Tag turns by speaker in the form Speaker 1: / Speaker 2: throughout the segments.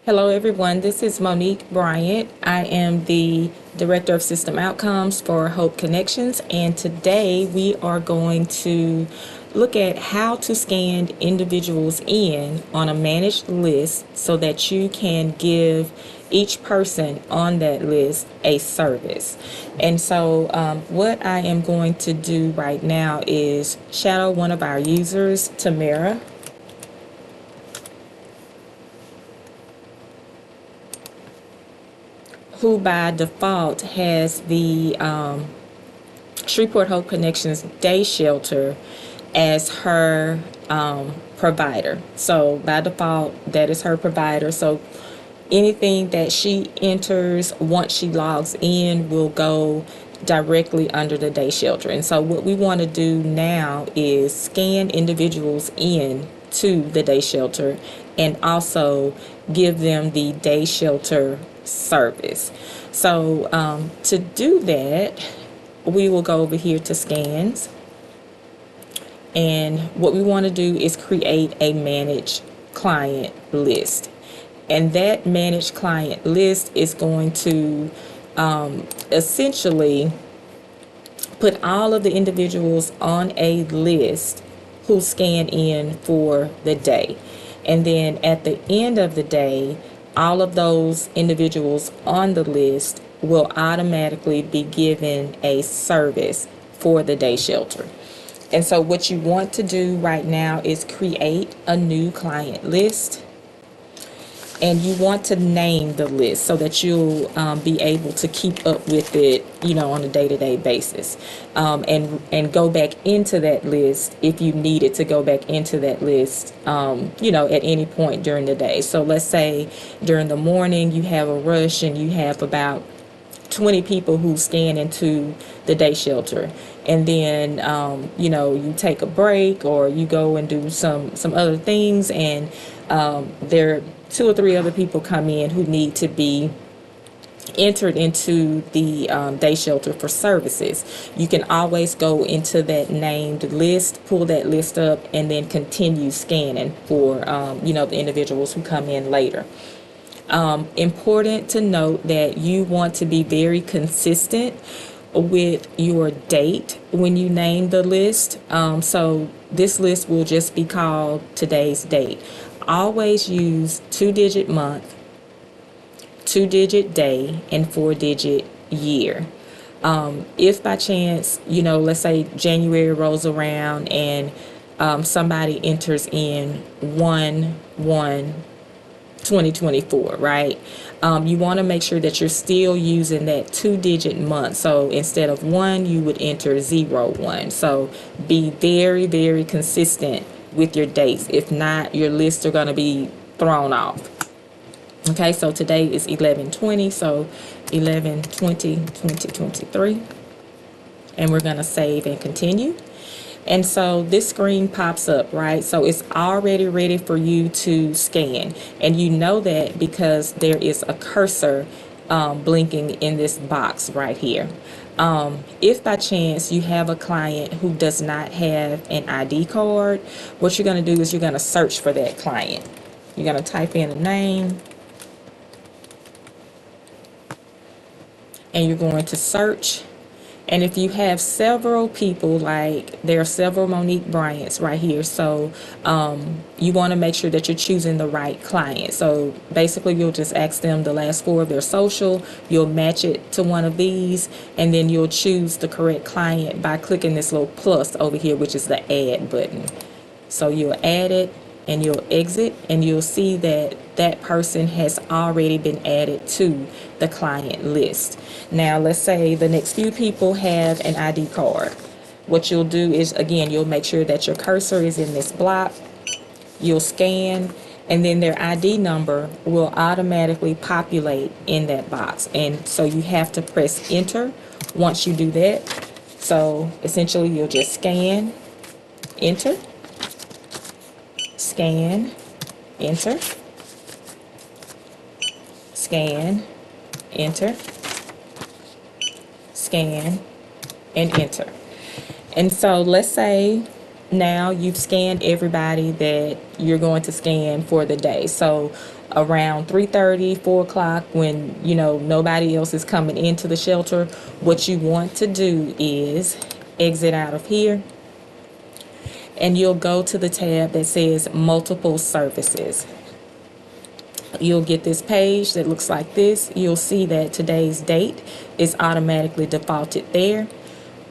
Speaker 1: Hello, everyone. This is Monique Bryant. I am the Director of System Outcomes for Hope Connections, and today we are going to look at how to scan individuals in on a managed list so that you can give each person on that list a service. And so what I am going to do right now is shadow one of our users, Tamara, who by default has the Shreveport Hope Connections Day Shelter as her provider. So by default, that is her provider. So anything that she enters once she logs in will go directly under the day shelter. And so what we want to do now is scan individuals in to the day shelter and also give them the day shelter service. So to do that, we will go over here to scans, and what we want to do is create a managed client list, and that managed client list is going to essentially put all of the individuals on a list who scan in for the day. And then at the end of the day, all of those individuals on the list will automatically be given a service for the day shelter. And so what you want to do right now is create a new client list, and you want to name the list so that you'll be able to keep up with it, on a day-to-day basis, and go back into that list if you needed to go back into that list, at any point during the day. So let's say during the morning you have a rush and you have about 20 people who scan into the day shelter, and then you take a break or you go and do some other things, and there are 2 or 3 other people come in who need to be entered into the day shelter for services. You can always go into that named list, pull that list up, and then continue scanning for the individuals who come in later. Important to note that you want to be very consistent with your date when you name the list. So this list will just be called today's date. Always use 2-digit month, 2-digit day, and 4-digit year. If by chance, let's say January rolls around and somebody enters in 1/1/2024, right? You want to make sure that you're still using that 2-digit month. So instead of 1, you would enter 01. So be very, very consistent with your dates. If not, your lists are going to be thrown off. Okay, so today is 11/20, so 11/20/2023, and we're going to save and continue. And so this screen pops up, right? So it's already ready for you to scan. And you know that because there is a cursor blinking in this box right here. If by chance you have a client who does not have an ID card, what you're going to do is you're going to search for that client. You're going to type in a name, and you're going to search. And if you have several people, like there are several Monique Bryants right here, so you want to make sure that you're choosing the right client. So basically you'll just ask them the last 4 of their social, you'll match it to one of these, and then you'll choose the correct client by clicking this little plus over here, which is the add button. So you'll add it and you'll exit, and you'll see that that person has already been added to the client list. Now let's say the next few people have an ID card. What you'll do is, again, you'll make sure that your cursor is in this block, you'll scan, and then their ID number will automatically populate in that box. And so you have to press enter once you do that. So essentially you'll just scan, enter, scan, enter, scan, enter, scan, and enter. And so let's say now you've scanned everybody that you're going to scan for the day. So around 3:30, 4 o'clock, when nobody else is coming into the shelter, what you want to do is exit out of here, and you'll go to the tab that says multiple services. You'll get this page that looks like this. You'll see that today's date is automatically defaulted there.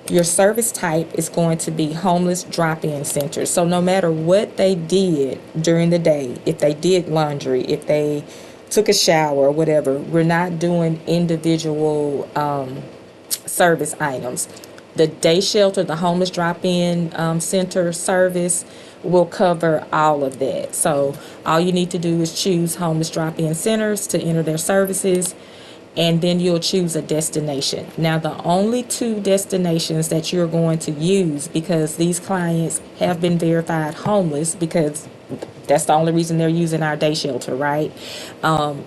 Speaker 1: Your service type is going to be homeless drop-in center. So no matter what they did during the day, if they did laundry, if they took a shower, whatever, we're not doing individual service items. The day shelter, the homeless drop-in center service will cover all of that. So all you need to do is choose homeless drop-in centers to enter their services, and then you'll choose a destination. Now, the only two destinations that you're going to use, because these clients have been verified homeless, because that's the only reason they're using our day shelter, right?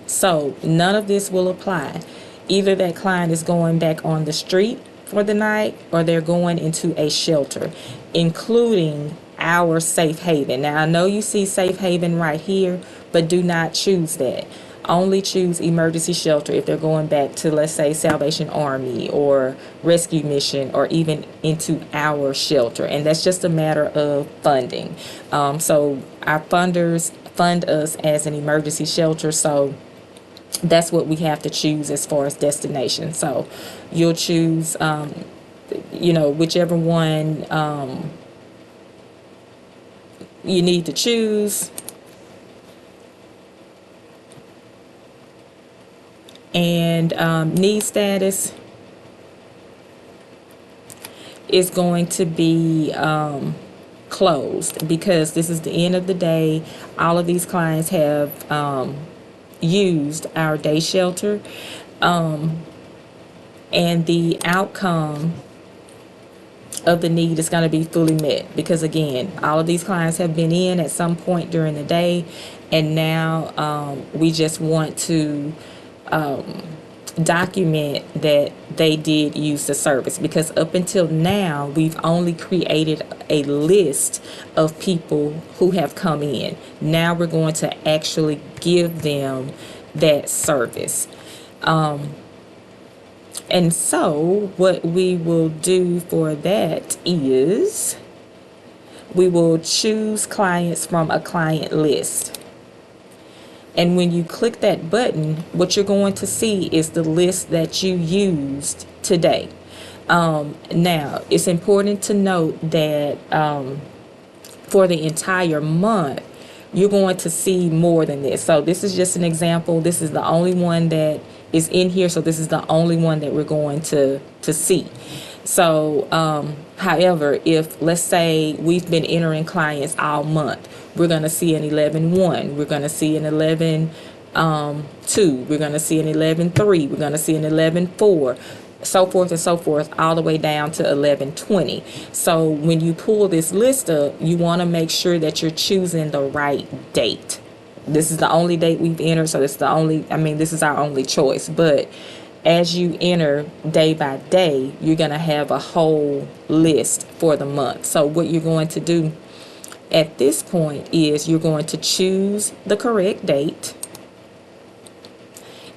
Speaker 1: So none of this will apply. Either that client is going back on the street for the night, or they're going into a shelter, including our safe haven. Now, I know you see safe haven right here, but do not choose that. Only choose emergency shelter if they're going back to, let's say, Salvation Army or rescue mission, or even into our shelter. And that's just a matter of funding. So our funders fund us as an emergency shelter, so that's what we have to choose as far as destination. So you'll choose whichever one you need to choose. And need status is going to be closed, because this is the end of the day. All of these clients have used our day shelter, and the outcome of the need is going to be fully met, because again, all of these clients have been in at some point during the day, and now we just want to document that they did use the service, because up until now we've only created a list of people who have come in. Now we're going to actually give them that service. And so what we will do for that is we will choose clients from a client list. And when you click that button, what you're going to see is the list that you used today. Now, it's important to note that for the entire month, you're going to see more than this. So this is just an example. This is the only one that is in here. So this is the only one that we're going to see. So, however, if let's say we've been entering clients all month, we're going to see an 11-1. We're going to see an 11-2. We're going to see an 11-3. We're going to see an 11-4. So forth and so forth, all the way down to 11-20. So when you pull this list up, you want to make sure that you're choosing the right date. This is the only date we've entered, so this is our only choice. But as you enter day by day, you're going to have a whole list for the month. So what you're going to do at this point is you're going to choose the correct date,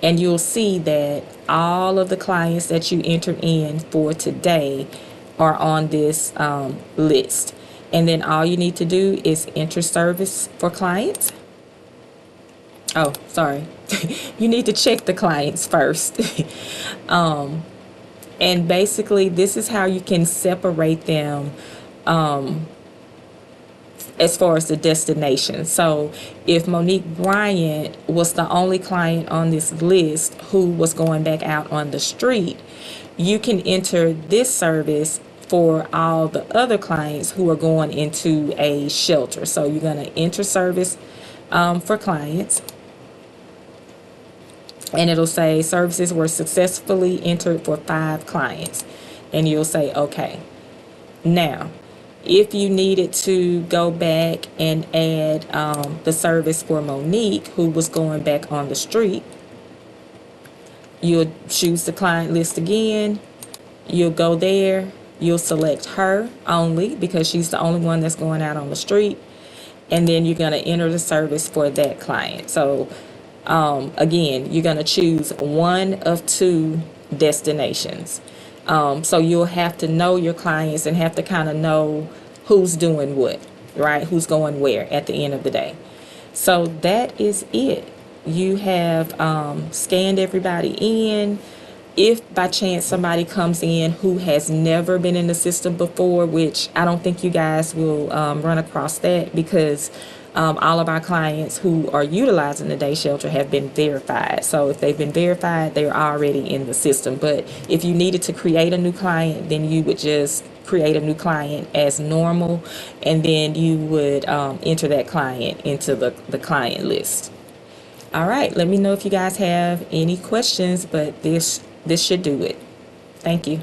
Speaker 1: and you'll see that all of the clients that you entered in for today are on this list. And then all you need to do is enter service for clients. Oh, sorry. You need to check the clients first. And basically, this is how you can separate them as far as the destination. So if Monique Bryant was the only client on this list who was going back out on the street, you can enter this service for all the other clients who are going into a shelter. So you're going to enter service for clients, and it'll say services were successfully entered for 5 clients, and you'll say okay. Now, if you needed to go back and add the service for Monique, who was going back on the street, you'll choose the client list again. You'll go there. You'll select her only, because she's the only one that's going out on the street. And then you're going to enter the service for that client. So Again, you're going to choose one of two destinations. So you'll have to know your clients and have to kind of know who's doing what, right? Who's going where at the end of the day. So that is it. You have scanned everybody in. If by chance somebody comes in who has never been in the system before, which I don't think you guys will run across that, because all of our clients who are utilizing the day shelter have been verified. So if they've been verified, they're already in the system. But if you needed to create a new client, then you would just create a new client as normal, and then you would enter that client into the client list. All right, let me know if you guys have any questions, but this should do it. Thank you.